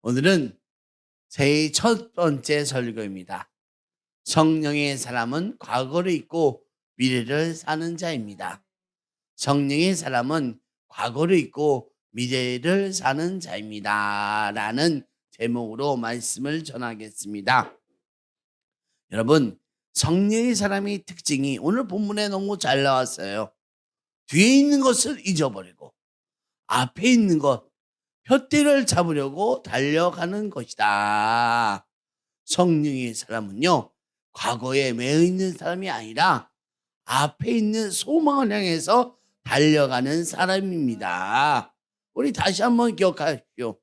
오늘은 제 첫 번째 설교입니다. 성령의 사람은 과거를 잊고 미래를 사는 자입니다. 성령의 사람은 과거를 잊고 미래를 사는 자입니다. 라는 제목으로 말씀을 전하겠습니다. 여러분, 성령의 사람의 특징이 오늘 본문에 너무 잘 나왔어요. 뒤에 있는 것을 잊어버리고 앞에 있는 것, 푯대를 잡으려고 달려가는 것이다. 성령의 사람은요, 과거에 매여 있는 사람이 아니라 앞에 있는 소망을 향해서 달려가는 사람입니다. 우리 다시 한번 기억하십시오.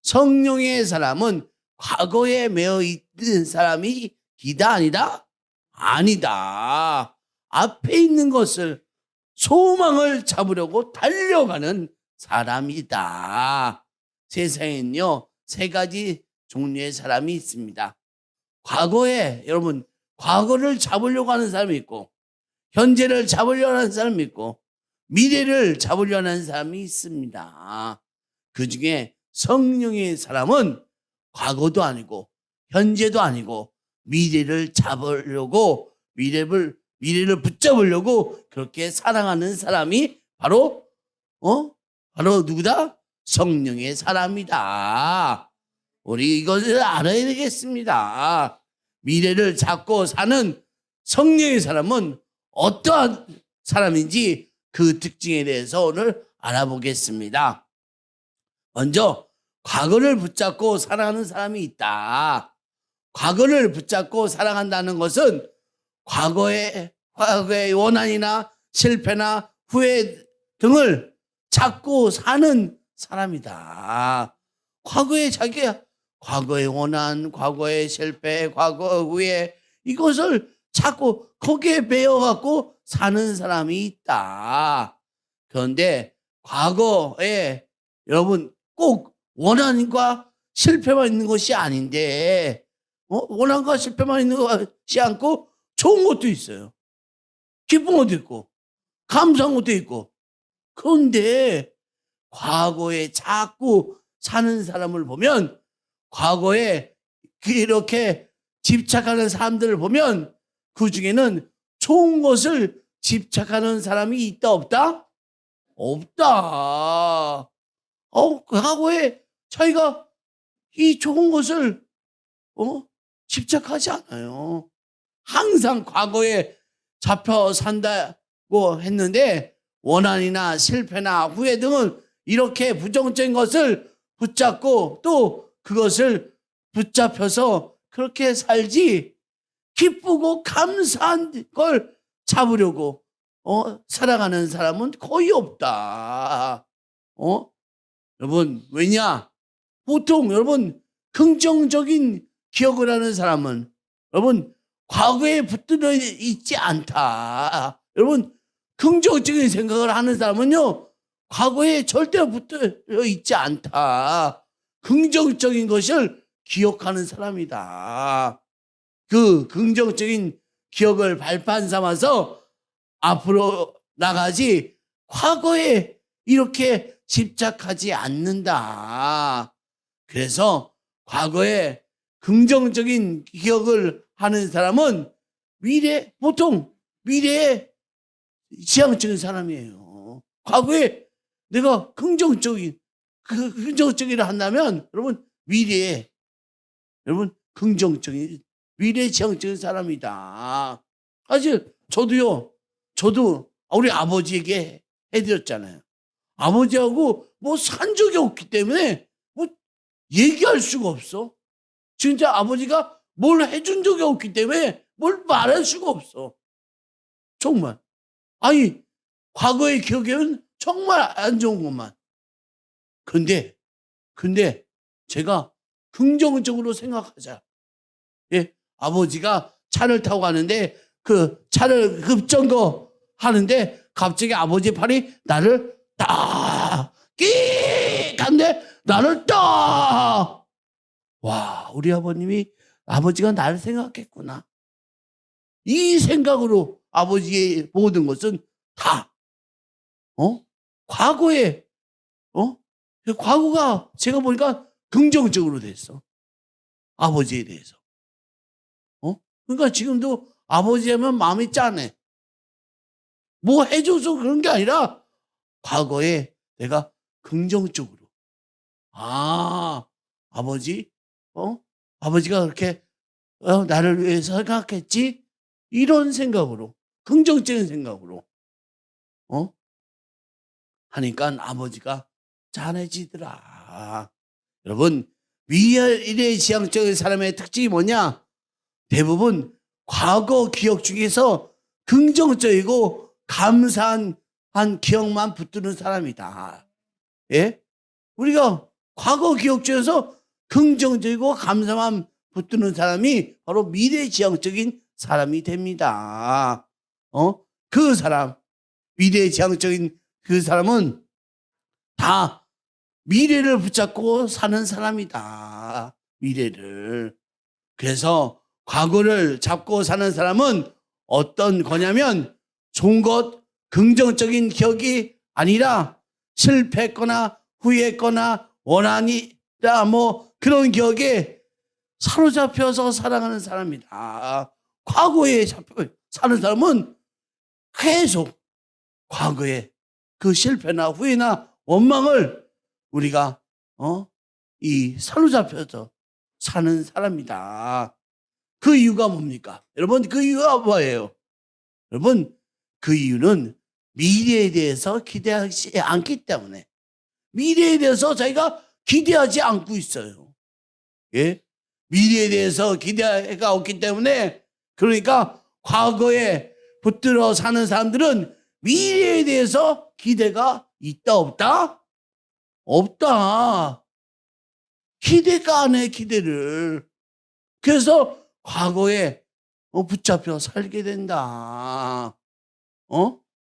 성령의 사람은 과거에 매여 있는 사람이 기다 아니다? 아니다. 앞에 있는 것을, 소망을 잡으려고 달려가는 사람이다. 세상에는요, 세 가지 종류의 사람이 있습니다. 과거에, 여러분, 과거를 잡으려고 하는 사람이 있고, 현재를 잡으려고 하는 사람이 있고, 미래를 잡으려고 하는 사람이 있습니다. 그 중에 성령의 사람은 과거도 아니고, 현재도 아니고, 미래를 잡으려고, 미래를 붙잡으려고 그렇게 사랑하는 사람이 바로 누구다? 성령의 사람이다. 우리 이것을 알아야 되겠습니다. 미래를 잡고 사는 성령의 사람은 어떠한 사람인지 그 특징에 대해서 오늘 알아보겠습니다. 먼저 과거를 붙잡고 사랑하는 사람이 있다. 과거를 붙잡고 사랑한다는 것은 과거의 원한이나 실패나 후회 등을 찾고 사는 사람이다. 과거의 원한, 과거의 실패, 과거 후회, 이것을 찾고 거기에 매여갖고 사는 사람이 있다. 그런데 과거에 여러분 꼭 원한과 실패만 있는 것이 아닌데, 원한과 실패만 있는 것이 않고 좋은 것도 있어요. 기쁜 것도 있고, 감사한 것도 있고. 그런데 과거에 자꾸 사는 사람을 보면, 과거에 이렇게 집착하는 사람들을 보면 그 중에는 좋은 것을 집착하는 사람이 있다 없다? 없다. 과거에 자기가 이 좋은 것을 집착하지 않아요. 항상 과거에 잡혀 산다고 했는데 원한이나 실패나 후회 등은 이렇게 부정적인 것을 붙잡고 또 그것을 붙잡혀서 그렇게 살지, 기쁘고 감사한 걸 잡으려고 살아가는 사람은 거의 없다. 여러분, 왜냐? 보통 여러분 긍정적인 기억을 하는 사람은 여러분 과거에 붙들어 있지 않다. 여러분, 긍정적인 생각을 하는 사람은요, 과거에 절대 붙들어 있지 않다. 긍정적인 것을 기억하는 사람이다. 그 긍정적인 기억을 발판 삼아서 앞으로 나가지 과거에 이렇게 집착하지 않는다. 그래서 과거에 긍정적인 기억을 하는 사람은 보통 미래에 지향적인 사람이에요. 과거에 내가 긍정적이라 한다면 여러분 미래에 긍정적인 미래 지향적인 사람이다. 사실 저도 우리 아버지에게 해드렸잖아요. 아버지하고 산 적이 없기 때문에 얘기할 수가 없어. 진짜 아버지가 뭘 해준 적이 없기 때문에 뭘 말할 수가 없어. 정말. 아니, 과거의 기억에는 정말 안 좋은 것만. 근데 제가 긍정적으로 생각하자. 예, 아버지가 차를 타고 가는데 그 차를 급정거 하는데 갑자기 아버지 팔이 나를 딱 끼익 한데 나를 딱, 와, 우리 아버지가 나를 생각했구나. 이 생각으로 아버지의 모든 것은 다 과거에 과거가 제가 보니까 긍정적으로 됐어. 아버지에 대해서. 그러니까 지금도 아버지 하면 마음이 짠해. 뭐 해줘서 그런 게 아니라 과거에 내가 긍정적으로 아버지 아버지가 그렇게 나를 위해서 생각했지? 이런 생각으로 긍정적인 생각으로 하니까 아버지가 짠해지더라. 여러분 미래지향적인 사람의 특징이 뭐냐? 대부분 과거 기억 중에서 긍정적이고 감사한 기억만 붙드는 사람이다. 예? 우리가 과거 기억 중에서 긍정적이고 감사만 붙드는 사람이 바로 미래지향적인 사람이 됩니다. 그 사람, 미래지향적인 그 사람은 다 미래를 붙잡고 사는 사람이다. 미래를. 그래서 과거를 잡고 사는 사람은 어떤 거냐면 좋은 것, 긍정적인 기억이 아니라 실패했거나 후회했거나 원한이다 뭐 그런 기억에 사로잡혀서 살아가는 사람이다. 과거에 잡혀 사는 사람은 계속 과거에 그 실패나 후회나 원망을 우리가 사로잡혀서 사는 사람이다. 그 이유가 뭡니까? 여러분 그 이유가 뭐예요? 여러분 그 이유는 미래에 대해서 기대하지 않기 때문에 미래에 대해서 자기가 기대하지 않고 있어요. 예? 미래에 대해서 기대가 없기 때문에 그러니까 과거에 붙들어 사는 사람들은 미래에 대해서 기대가 있다 없다? 없다. 기대가 안 해 기대를. 그래서 과거에 붙잡혀 살게 된다.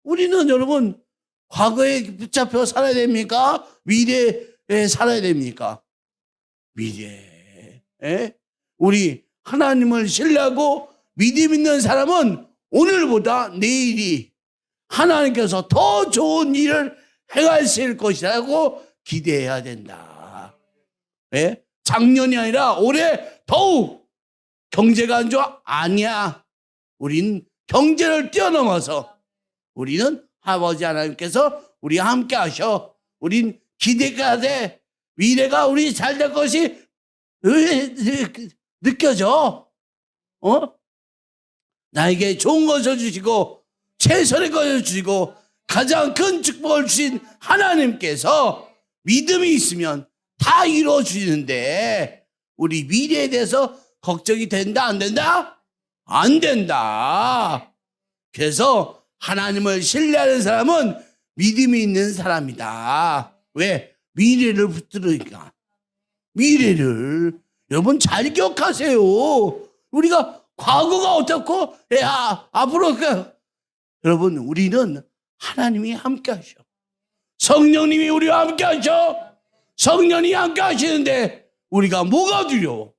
우리는 여러분 과거에 붙잡혀 살아야 됩니까? 미래에 살아야 됩니까? 미래에. 우리 하나님을 신뢰하고 믿음 있는 사람은 오늘보다 내일이 하나님께서 더 좋은 일을 행하실 것이라고 기대해야 된다. 작년이 아니라 올해 더욱 경제가 안 좋아? 아니야. 우린 경제를 뛰어넘어서 우리는 아버지 하나님께서 우리와 함께 하셔. 우린 기대가 돼. 미래가 우리 잘 될 것이 느껴져. 나에게 좋은 것을 주시고 최선의 것을 주시고 가장 큰 축복을 주신 하나님께서 믿음이 있으면 다 이루어 주시는데 우리 미래에 대해서 걱정이 된다 안 된다? 안 된다. 그래서 하나님을 신뢰하는 사람은 믿음이 있는 사람이다. 왜? 미래를 붙들으니까. 미래를 여러분 잘 기억하세요. 우리가 과거가 어떻고 앞으로 여러분 우리는 하나님이 함께 하셔. 성령님이 우리와 함께 하셔. 성령이 함께 하시는데 우리가 뭐가 두려워?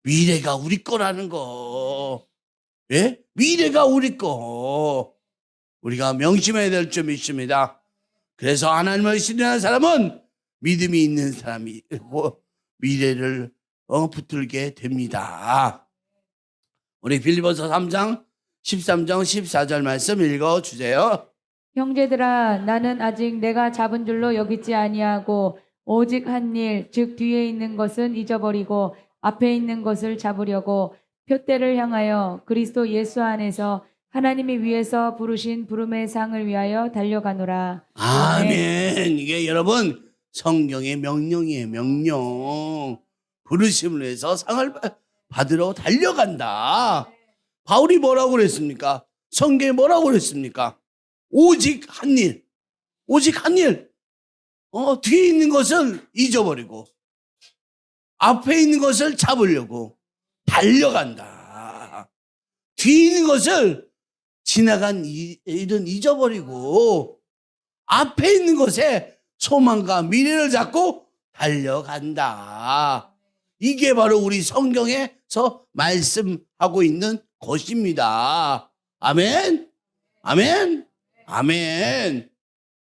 미래가 우리 거라는 거. 예? 미래가 우리 거. 우리가 명심해야 될 점이 있습니다. 그래서 하나님을 신뢰하는 사람은 믿음이 있는 사람이 미래를 붙들게 됩니다. 우리 빌립보서 3장 13장 14절 말씀 읽어주세요. 형제들아 나는 아직 내가 잡은 줄로 여기지 아니하고 오직 한 일 즉 뒤에 있는 것은 잊어버리고 앞에 있는 것을 잡으려고 표대를 향하여 그리스도 예수 안에서 하나님이 위에서 부르신 부름의 상을 위하여 달려가노라. 아멘. 이게 여러분 성경의 명령이에요. 명령. 부르심을 위해서 상을 받으러 달려간다. 바울이 뭐라고 그랬습니까? 성경에 뭐라고 그랬습니까? 오직 한 일. 오직 한 일. 뒤에 있는 것을 잊어버리고 앞에 있는 것을 잡으려고 달려간다. 뒤에 있는 것을 지나간 일은 잊어버리고 앞에 있는 것에 소망과 미래를 잡고 달려간다. 이게 바로 우리 성경에서 말씀하고 있는 것입니다. 아멘. 아멘. 아멘.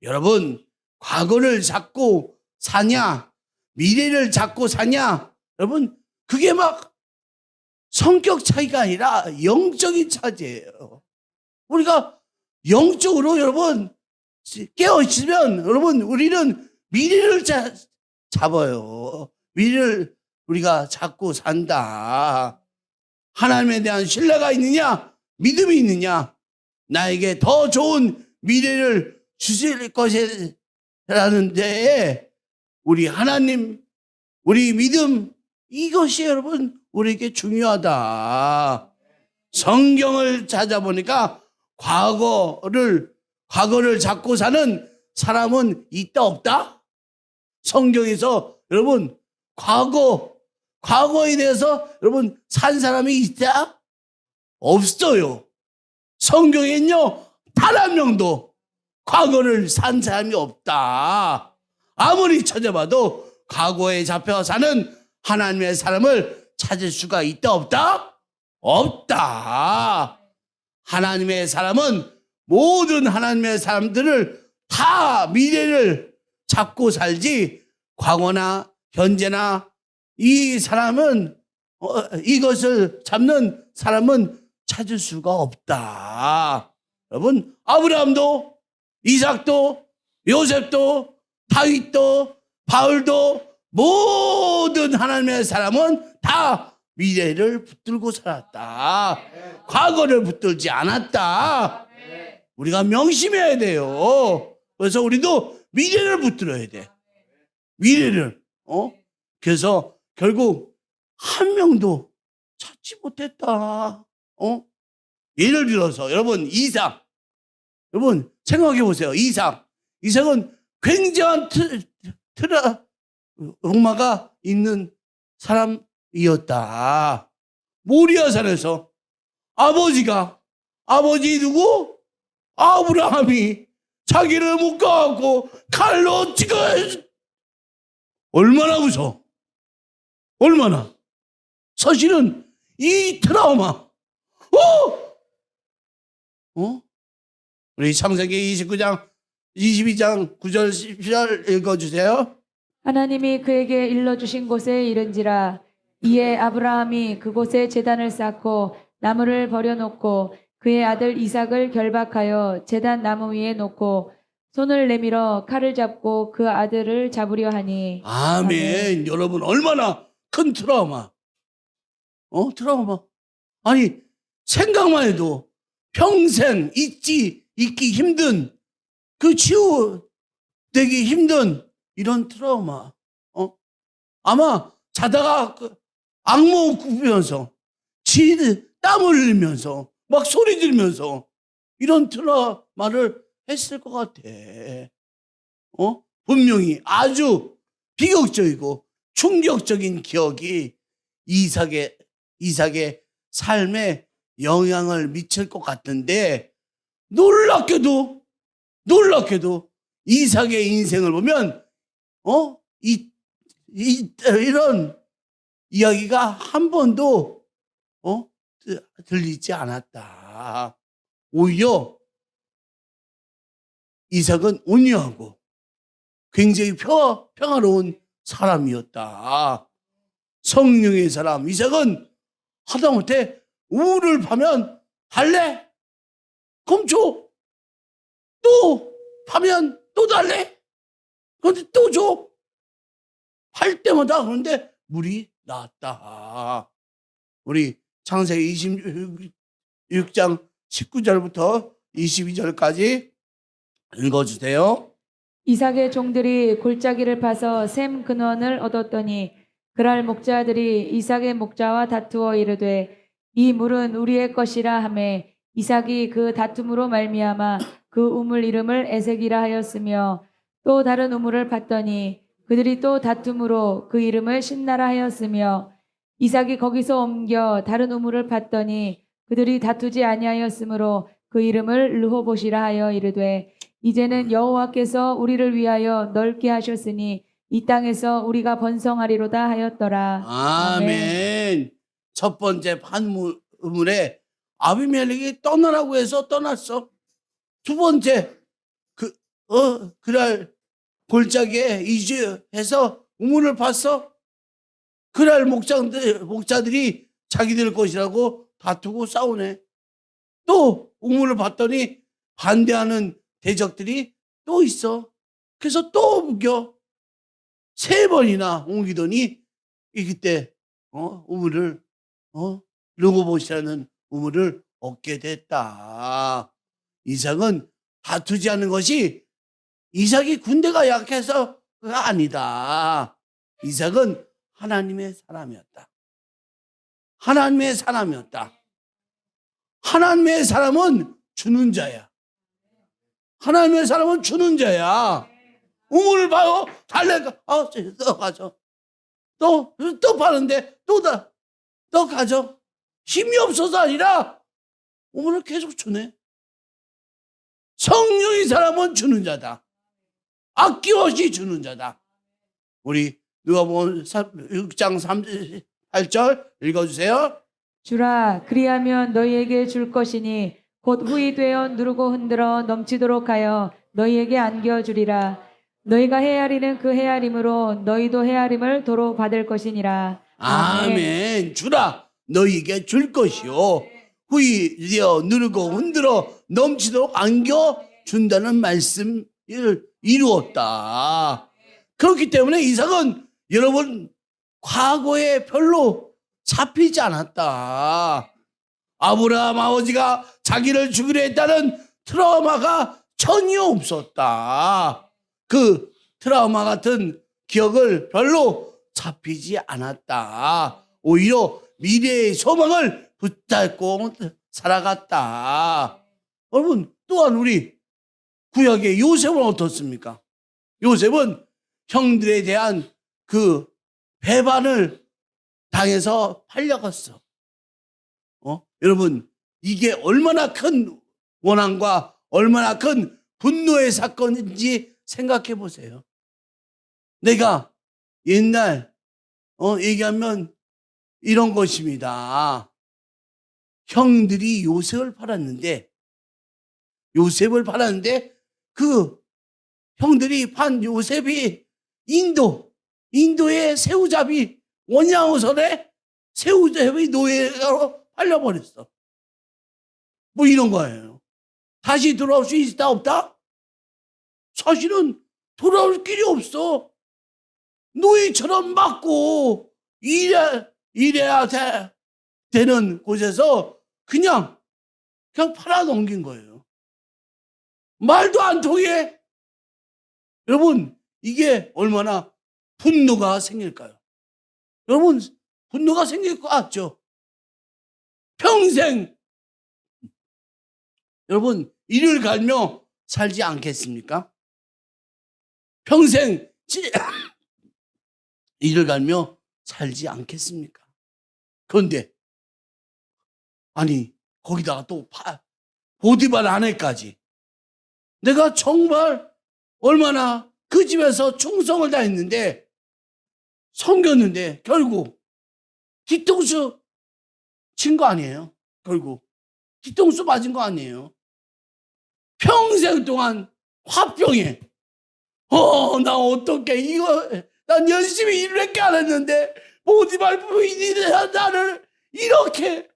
여러분 과거를 잡고 사냐 미래를 잡고 사냐? 여러분, 그게 막 성격 차이가 아니라 영적인 차이예요. 우리가 영적으로 여러분 깨어있으면 여러분 우리는 미래를 잡아요. 미래를 우리가 잡고 산다. 하나님에 대한 신뢰가 있느냐? 믿음이 있느냐? 나에게 더 좋은 미래를 주실 것이라는 데에 우리 하나님, 우리 믿음, 이것이 여러분 우리에게 중요하다. 성경을 찾아보니까 과거를 잡고 사는 사람은 있다 없다? 성경에서 여러분 과거에 대해서 여러분 산 사람이 있다? 없어요. 성경에는요 단 한 명도 과거를 산 사람이 없다. 아무리 찾아봐도 과거에 잡혀 사는 하나님의 사람을 찾을 수가 있다 없다? 없다. 하나님의 사람은 모든 하나님의 사람들을 다 미래를 잡고 살지 과거나 현재나 이 사람은 이것을 잡는 사람은 찾을 수가 없다. 여러분, 아브라함도 이삭도 요셉도 다윗도 바울도 모든 하나님의 사람은 다 미래를 붙들고 살았다. 과거를 붙들지 않았다. 우리가 명심해야 돼요. 그래서 우리도 미래를 붙들어야 돼. 미래를. 그래서 결국 한 명도 찾지 못했다. 예를 들어서 여러분 이삭. 여러분 생각해 보세요. 이삭은 굉장한 트라우마가 있는 사람이었다. 모리아산에서 아버지 누구? 아브라함이 자기를 묶어갖고 칼로 찍어. 얼마나 무서워. 얼마나. 사실은 이 트라우마. 우리 창세기 29장 22장 9절 10절 읽어주세요. 하나님이 그에게 일러주신 곳에 이른지라. 이에 아브라함이 그곳에 제단을 쌓고 나무를 버려놓고 그의 아들 이삭을 결박하여 제단 나무 위에 놓고 손을 내밀어 칼을 잡고 그 아들을 잡으려 하니. 아멘. 여러분 얼마나 큰 트라우마. 트라우마. 아니 생각만 해도 평생 잊기 힘든 그 치유되기 힘든 이런 트라우마. 아마 자다가 악몽 꾸면서 땀 흘리면서 막 소리 지르면서 이런 트라우마를 했을 것 같아. 분명히 아주 비극적이고 충격적인 기억이 이삭의 삶에 영향을 미칠 것 같은데 놀랍게도 이삭의 인생을 보면 이런 이야기가 한 번도 들리지 않았다. 오히려 이삭은 온유하고 굉장히 평화로운 사람이었다. 성령의 사람 이삭은 하다못해 우를 파면 달래? 그럼 줘. 또 파면 또 달래? 그런데 또 줘. 할 때마다 그런데 물이 나왔다. 우리 창세기 26장 19절부터 22절까지 읽어주세요. 이삭의 종들이 골짜기를 파서 샘 근원을 얻었더니 그랄 목자들이 이삭의 목자와 다투어 이르되 이 물은 우리의 것이라 하매 이삭이 그 다툼으로 말미암아 그 우물 이름을 에색이라 하였으며 또 다른 우물을 봤더니 그들이 또 다툼으로 그 이름을 신나라 하였으며 이삭이 거기서 옮겨 다른 우물을 봤더니 그들이 다투지 아니하였으므로 그 이름을 르호봇이라 하여 이르되 이제는 여호와께서 우리를 위하여 넓게 하셨으니 이 땅에서 우리가 번성하리로다 하였더라. 아멘. 첫 번째 판물에 아비멜렉이 떠나라고 해서 떠났어. 두 번째 그날 골짜기에 이주해서 우물을 팠어? 그날 목자들이 자기들 것이라고 다투고 싸우네. 또 우물을 봤더니 반대하는 대적들이 또 있어. 그래서 또 옮겨. 3번이나 옮기더니 그때 우물을 르고봇이라는 우물을 얻게 됐다. 이삭은 다투지 않는 것이 이삭이 군대가 약해서가 아니다. 이삭은 하나님의 사람이었다. 하나님의 사람이었다. 하나님의 사람은 주는 자야. 하나님의 사람은 주는 자야. 우물을 봐요. 달래가 또 가져. 또 파는데 또 가져. 힘이 없어서 아니라 우물을 계속 주네. 성령의 사람은 주는 자다. 아낌없이 주는 자다. 우리 누가복음 6장 38절 읽어주세요. 주라 그리하면 너희에게 줄 것이니 곧 후이 되어 누르고 흔들어 넘치도록 하여 너희에게 안겨주리라. 너희가 헤아리는 그 헤아림으로 너희도 헤아림을 도로 받을 것이니라. 아멘. 주라 너희에게 줄 것이요 후이 되어 누르고 흔들어 넘치도록 안겨준다는 말씀을 이루었다. 그렇기 때문에 이삭은 여러분 과거에 별로 잡히지 않았다. 아브라함 아버지가 자기를 죽이려 했다는 트라우마가 전혀 없었다. 그 트라우마 같은 기억을 별로 잡히지 않았다. 오히려 미래의 소망을 붙잡고 살아갔다. 여러분 또한 우리 구약의 요셉은 어떻습니까? 요셉은 형들에 대한 그 배반을 당해서 팔려갔어. 여러분 이게 얼마나 큰 원한과 얼마나 큰 분노의 사건인지 생각해 보세요. 내가 옛날 얘기하면 이런 것입니다. 형들이 요셉을 팔았는데 그 형들이 판 요셉이 인도의 새우잡이 원양어선에 새우잡이 노예로 팔려버렸어. 뭐 이런 거예요. 다시 돌아올 수 있다 없다? 사실은 돌아올 길이 없어. 노예처럼 맞고 일해야 되는 곳에서 그냥 팔아 넘긴 거예요. 말도 안 통해. 여러분 이게 얼마나 분노가 생길까요? 여러분 분노가 생길 것 같죠? 평생 여러분 이를 갈며 살지 않겠습니까? 평생 이를 갈며 살지 않겠습니까? 그런데 아니 거기다가 또 보디발 아내까지 내가 정말 얼마나 그 집에서 충성을 다했는데 섬겼는데 결국 뒤통수 친 거 아니에요? 결국 뒤통수 맞은 거 아니에요? 평생 동안 화병에 나 어떡해 이거 난 열심히 일밖에 안 했는데 보디발 부인이 나를 이렇게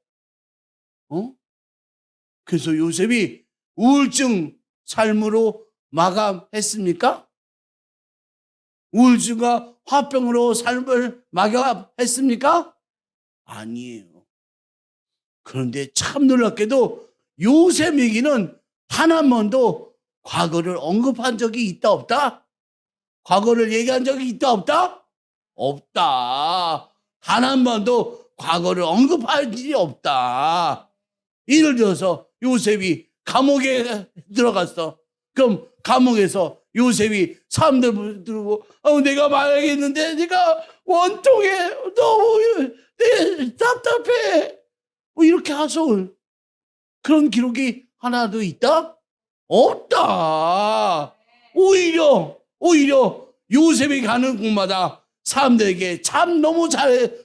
그래서 요셉이 우울증 삶으로 마감했습니까? 우울증과 화병으로 삶을 마감했습니까? 아니에요. 그런데 참 놀랍게도 요셉 얘기는 단 한 번도 과거를 언급한 적이 있다 없다? 과거를 얘기한 적이 있다 없다? 없다. 단 한 번도 과거를 언급한 일이 없다. 예를 들어서 요셉이 감옥에 들어갔어. 그럼 감옥에서 요셉이 사람들 들고 내가 말하겠는데 네가 원통해 너무 답답해 뭐 이렇게 하소. 그런 기록이 하나도 있다? 없다. 오히려 요셉이 가는 곳마다 사람들에게 참 너무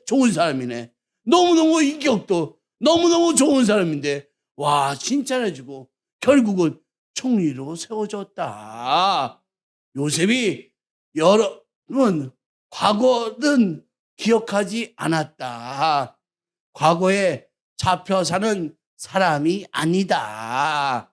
좋은 사람이네. 너무너무 인격도 너무너무 좋은 사람인데 와 칭찬해주고 결국은 총리로 세워졌다. 요셉이 여러분 과거는 기억하지 않았다. 과거에 잡혀 사는 사람이 아니다.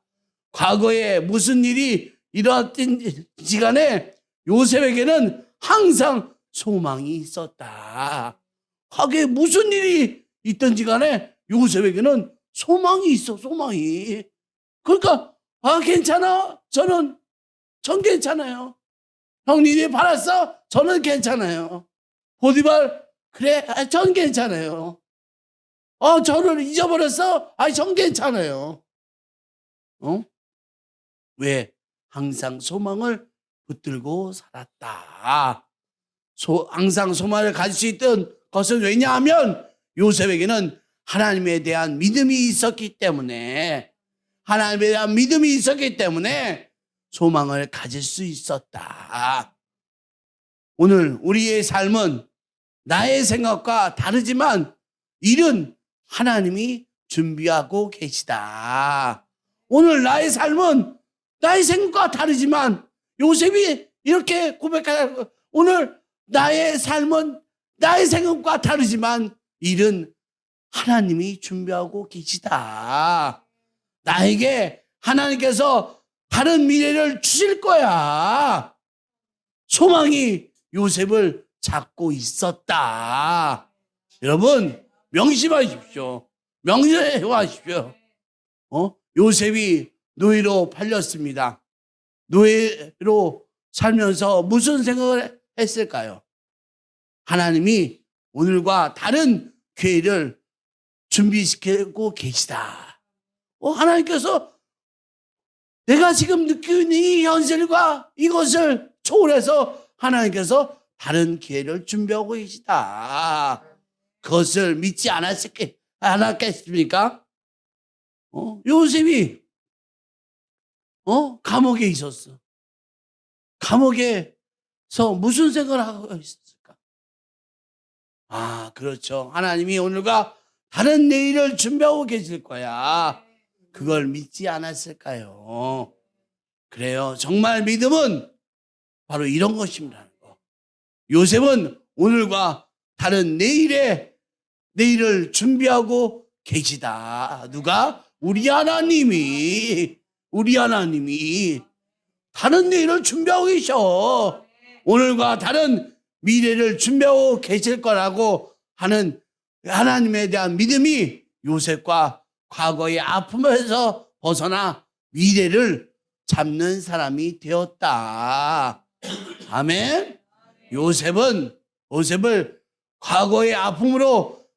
과거에 무슨 일이 일어났든지 간에 요셉에게는 항상 소망이 있었다. 과거에 무슨 일이 있든지 간에 요셉에게는 소망이 있어, 소망이. 그러니까, 괜찮아. 전 괜찮아요. 형님이 받았어? 저는 괜찮아요. 보디발, 그래, 전 괜찮아요. 저를 잊어버렸어? 전 괜찮아요. 왜? 항상 소망을 붙들고 살았다. 항상 소망을 가질 수 있던 것은 왜냐하면 요셉에게는 하나님에 대한 믿음이 있었기 때문에, 하나님에 대한 믿음이 있었기 때문에 소망을 가질 수 있었다. 오늘 우리의 삶은 나의 생각과 다르지만 일은 하나님이 준비하고 계시다. 오늘 나의 삶은 나의 생각과 다르지만 요셉이 이렇게 고백하고, 오늘 나의 삶은 나의 생각과 다르지만 일은 하나님이 준비하고 계시다. 나에게 하나님께서 다른 미래를 주실 거야. 소망이 요셉을 잡고 있었다. 여러분, 명심하십시오. 명심하십시오. 요셉이 노예로 팔렸습니다. 노예로 살면서 무슨 생각을 했을까요? 하나님이 오늘과 다른 기회를 준비시키고 계시다. 하나님께서 내가 지금 느끼고 있는 이 현실과 이것을 초월해서 하나님께서 다른 기회를 준비하고 계시다. 그것을 믿지 않았겠습니까? 요셉이 감옥에 있었어. 감옥에서 무슨 생각을 하고 있었을까? 그렇죠. 하나님이 오늘과 다른 내일을 준비하고 계실 거야. 그걸 믿지 않았을까요? 그래요. 정말 믿음은 바로 이런 것입니다. 요셉은 오늘과 다른 내일을 준비하고 계시다. 누가? 우리 하나님이 다른 내일을 준비하고 계셔. 오늘과 다른 미래를 준비하고 계실 거라고 하는 하나님에 대한 믿음이 요셉과 과거의 아픔에서 벗어나 미래를 잡는 사람이 되었다. 아멘. 요셉을 과거의 아픔으로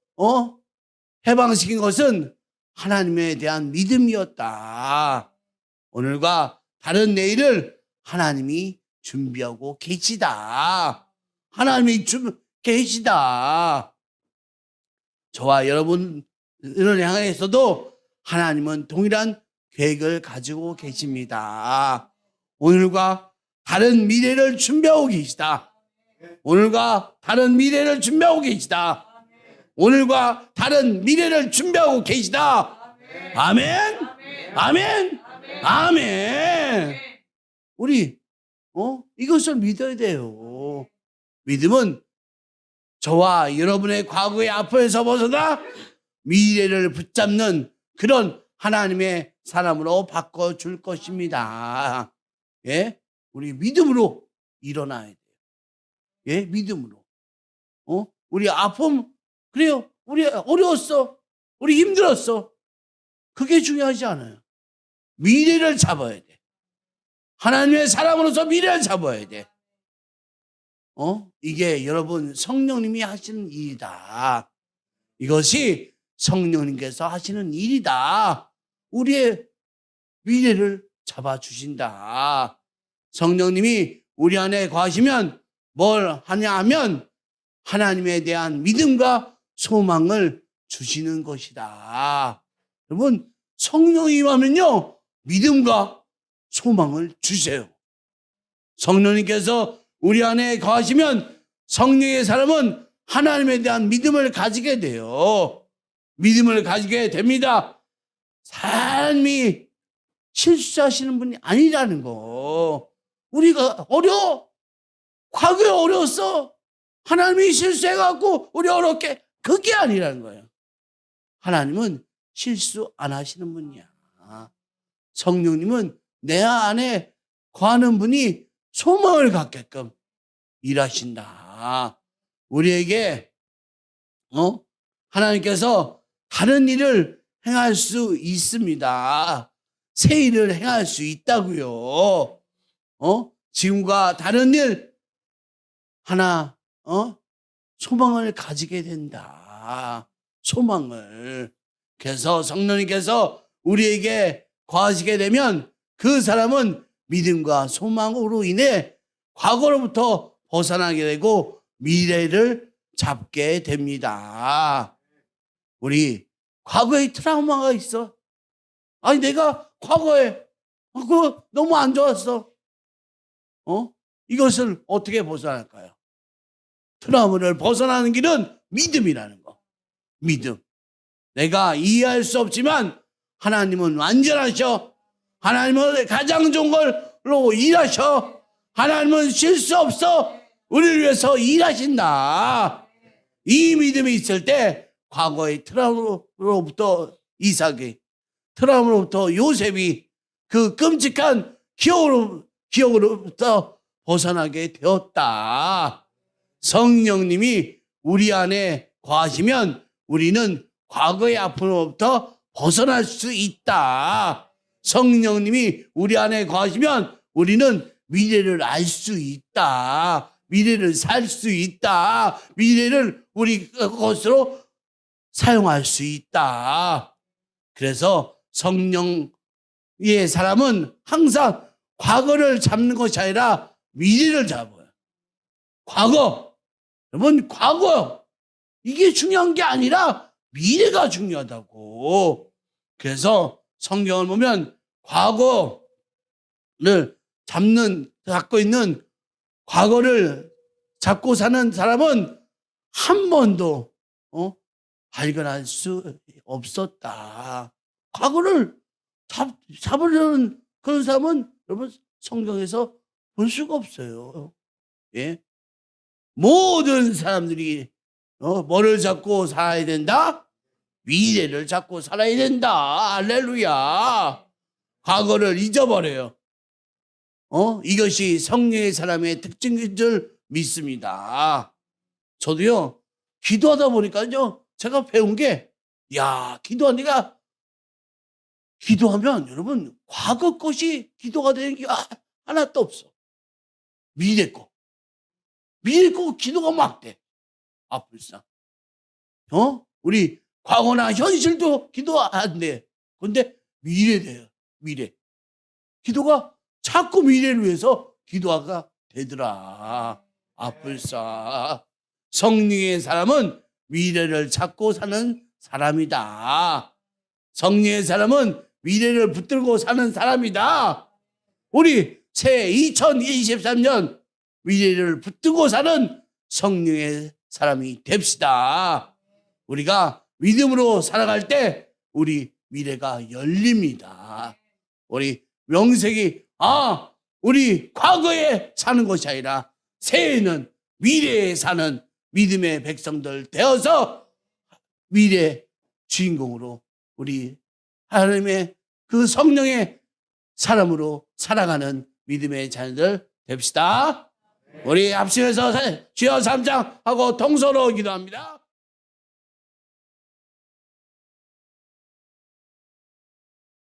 해방시킨 것은 하나님에 대한 믿음이었다. 오늘과 다른 내일을 하나님이 준비하고 계시다. 하나님이 계시다. 저와 여러분을 향해서도 하나님은 동일한 계획을 가지고 계십니다. 오늘과 다른 미래를 준비하고 계시다. 오늘과 다른 미래를 준비하고 계시다. 오늘과 다른 미래를 준비하고 계시다. 아멘. 아멘. 아멘. 우리 이것을 믿어야 돼요. 믿음은 저와 여러분의 과거의 아픔에서 벗어나 미래를 붙잡는 그런 하나님의 사람으로 바꿔줄 것입니다. 예? 우리 믿음으로 일어나야 돼요. 예? 믿음으로. 우리 아픔, 그래요. 우리 어려웠어. 우리 힘들었어. 그게 중요하지 않아요. 미래를 잡아야 돼. 하나님의 사람으로서 미래를 잡아야 돼. 이게 여러분 성령님이 하시는 일이다. 이것이 성령님께서 하시는 일이다. 우리의 미래를 잡아주신다. 성령님이 우리 안에 거하시면 뭘 하냐 하면 하나님에 대한 믿음과 소망을 주시는 것이다. 여러분, 성령이 임하면요, 믿음과 소망을 주세요. 성령님께서 우리 안에 거하시면 성령의 사람은 하나님에 대한 믿음을 가지게 돼요. 믿음을 가지게 됩니다. 삶이 실수하시는 분이 아니라는 거. 우리가 과거에 어려웠어. 하나님이 실수해갖고 우리 어렵게, 그게 아니라는 거예요. 하나님은 실수 안 하시는 분이야. 성령님은 내 안에 거하는 분이 소망을 갖게끔 일하신다. 우리에게 하나님께서 다른 일을 행할 수 있습니다. 새 일을 행할 수 있다고요. 지금과 다른 일 하나 소망을 가지게 된다. 소망을. 그래서 성령님께서 우리에게 거하시게 되면 그 사람은 믿음과 소망으로 인해 과거로부터 벗어나게 되고 미래를 잡게 됩니다. 우리 과거에 트라우마가 있어. 아니 내가 과거에 그거 너무 안 좋았어. 이것을 어떻게 벗어날까요? 트라우마를 벗어나는 길은 믿음이라는 거. 믿음. 내가 이해할 수 없지만 하나님은 완전하셔. 하나님은 가장 좋은 걸로 일하셔. 하나님은 실수 없어. 우리를 위해서 일하신다. 이 믿음이 있을 때 과거의 트라우마로부터 이삭이, 트라우마로부터 요셉이 그 끔찍한 기억으로부터 벗어나게 되었다. 성령님이 우리 안에 거하시면 우리는 과거의 아픔으로부터 벗어날 수 있다. 성령님이 우리 안에 거하시면 우리는 미래를 알 수 있다. 미래를 살 수 있다. 미래를 우리 것으로 사용할 수 있다. 그래서 성령의 사람은 항상 과거를 잡는 것이 아니라 미래를 잡아요. 과거. 여러분, 과거. 이게 중요한 게 아니라 미래가 중요하다고. 그래서 성경을 보면 과거를 잡고 있는, 과거를 잡고 사는 사람은 한 번도 발견할 수 없었다. 과거를 잡으려는 그런 사람은 여러분 성경에서 볼 수가 없어요. 예? 모든 사람들이 뭐를 잡고 살아야 된다? 미래를 잡고 살아야 된다. 할렐루야. 과거를 잊어버려요. 이것이 성령의 사람의 특징인 줄 믿습니다. 저도요, 기도하다 보니까요, 제가 배운 게, 기도하니까, 기도하면 여러분, 과거 것이 기도가 되는 게 하나도 없어. 미래 거. 미래 거 기도가 막 돼. 불쌍. 우리 과거나 현실도 기도 안 돼. 근데 미래 돼요. 미래. 기도가 자꾸 미래를 위해서 기도가 되더라. 불쌍. 성령의 사람은 미래를 찾고 사는 사람이다. 성령의 사람은 미래를 붙들고 사는 사람이다. 우리 새 2023년 미래를 붙들고 사는 성령의 사람이 됩시다. 우리가 믿음으로 살아갈 때 우리 미래가 열립니다. 우리 명색이 우리 과거에 사는 것이 아니라 새해는 미래에 사는 믿음의 백성들 되어서 미래 주인공으로 우리 하나님의 그 성령의 사람으로 살아가는 믿음의 자녀들 됩시다. 우리 합심해서 주여 3장 하고 통서로 기도합니다.